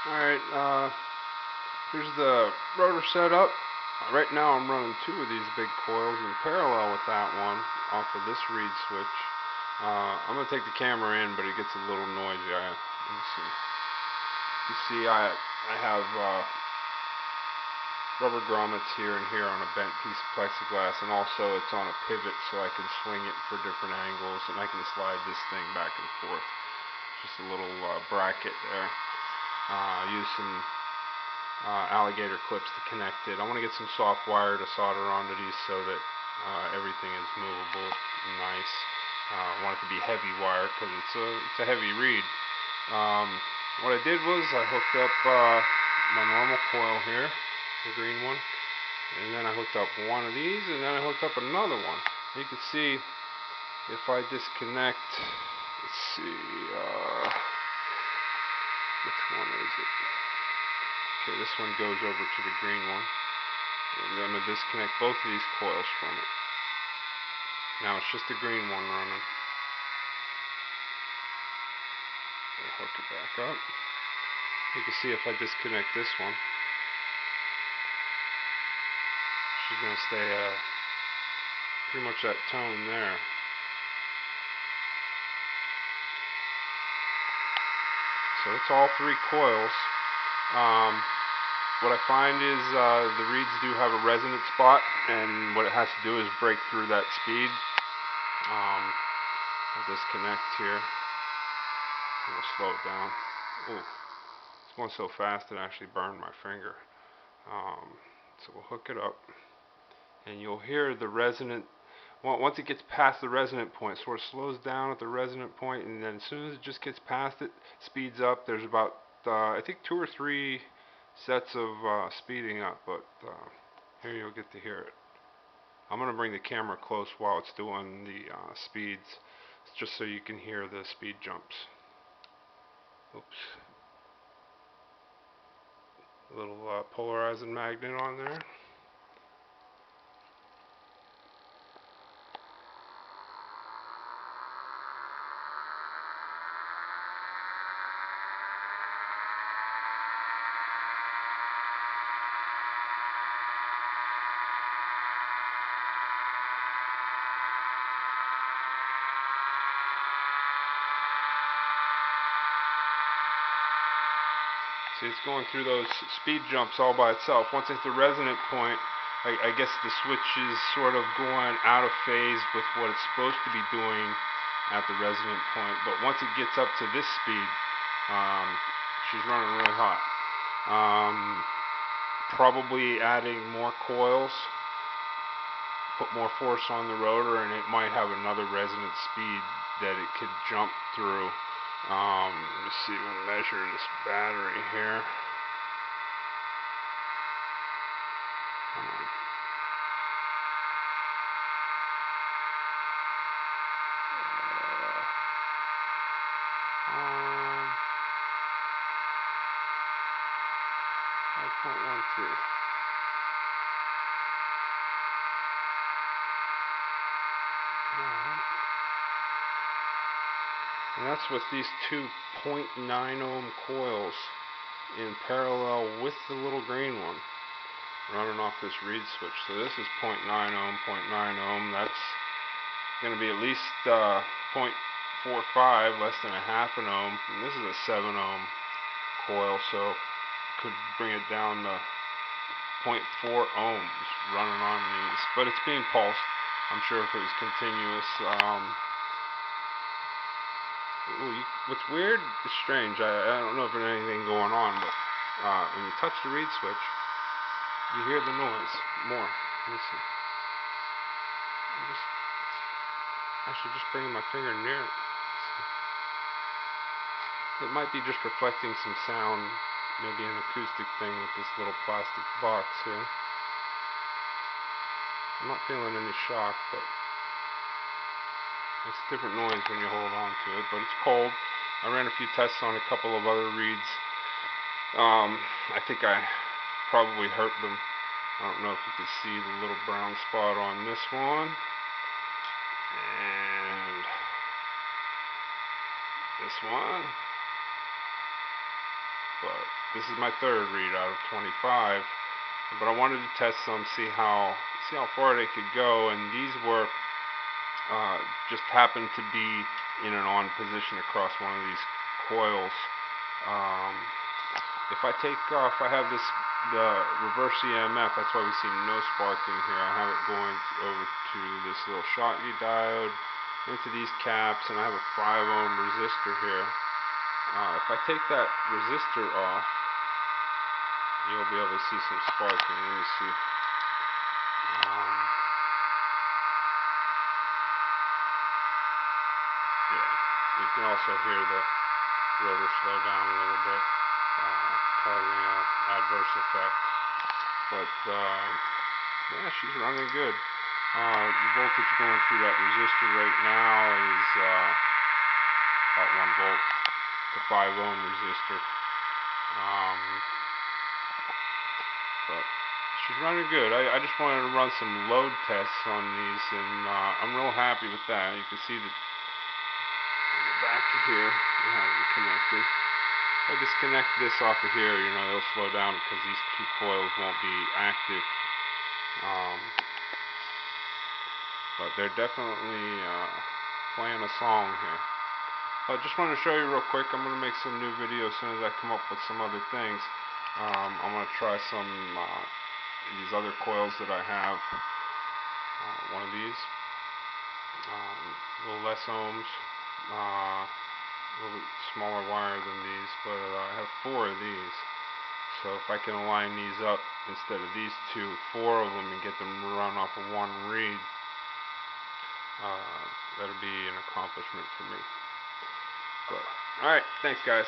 Alright, here's the rotor setup. Right now I'm running two of these big coils in parallel with that one off of this reed switch. I'm going to take the camera in, but it gets a little noisy. Let me see. You see I have rubber grommets here and here on a bent piece of plexiglass, and also it's on a pivot so I can swing it for different angles, and I can slide this thing back and forth. Just a little bracket there. Use some alligator clips to connect it. I want to get some soft wire to solder onto these so that everything is movable and nice. I want it to be heavy wire because it's a heavy reed. What I did was I hooked up my normal coil here, the green one, and then I hooked up one of these, and then I hooked up another one. You can see if I disconnect, let's see, which one is it? Okay, this one goes over to the green one. And I'm going to disconnect both of these coils from it. Now it's just the green one running. I'll hook it back up. You can see if I disconnect this one, she's going to stay pretty much that tone there. So it's all three coils. What I find is the reeds do have a resonant spot, and what it has to do is break through that speed. I'll disconnect here. We'll slow it down. Ooh, it's going so fast it actually burned my finger. So we'll hook it up, and you'll hear the resonant. Once it gets past the resonant point, it sort of slows down at the resonant point, and then as soon as it just gets past it, speeds up. There's about I think 2 or 3 sets of speeding up, but here you'll get to hear it. I'm going to bring the camera close while it's doing the speeds, just so you can hear the speed jumps. Oops. A little polarizing magnet on there. See, it's going through those speed jumps all by itself. Once it's the resonant point, I guess the switch is sort of going out of phase with what it's supposed to be doing at the resonant point. But once it gets up to this speed, she's running really hot. Probably adding more coils, put more force on the rotor, and it might have another resonant speed that it could jump through. Let me see, we'll measure this battery here. Uh, 5.13. And that's with these two 0.9 ohm coils in parallel with the little green one running off this reed switch. So this is 0.9 ohm, 0.9 ohm. That's going to be at least 0.45, less than a half an ohm. And this is a 7 ohm coil, so could bring it down to 0.4 ohms running on these. But it's being pulsed. I'm sure if it was continuous. What's weird is strange. I don't know if there's anything going on, but when you touch the reed switch, you hear the noise more. Let me see. I'm just bringing my finger near it. It might be just reflecting some sound, maybe an acoustic thing with this little plastic box here. I'm not feeling any shock, but it's a different noise when you hold on to it, but it's cold. I ran a few tests on a couple of other reeds. I think I probably hurt them. I don't know if you can see the little brown spot on this one. And this one. but this is my third read out of 25. But I wanted to test some, see how far they could go, and these were just happened to be in an on position across one of these coils. If I have the reverse EMF, that's why we see no sparking here. I have it going over to this little Schottky diode, into these caps, and I have a 5 ohm resistor here. If I take that resistor off, you'll be able to see some sparking. Let me see. Yeah, you can also hear the rotor slow down a little bit, causing an adverse effect. But yeah, she's running good. The voltage going through that resistor right now is about 1 volt. It's a 5 ohm resistor. But she's running good. I just wanted to run some load tests on these, and I'm real happy with that. You can see that on the back of here, I have it connected. If I disconnect this off of here, it'll slow down because these two coils won't be active. But they're definitely playing a song here. I just wanted to show you real quick. I'm going to make some new videos as soon as I come up with some other things. I'm going to try some these other coils that I have. One of these, a little less ohms, a little bit smaller wire than these, but I have 4 of these. So if I can align these up instead of these 4 of them and get them to run off of 1 read, that'll be an accomplishment for me. But alright, thanks guys.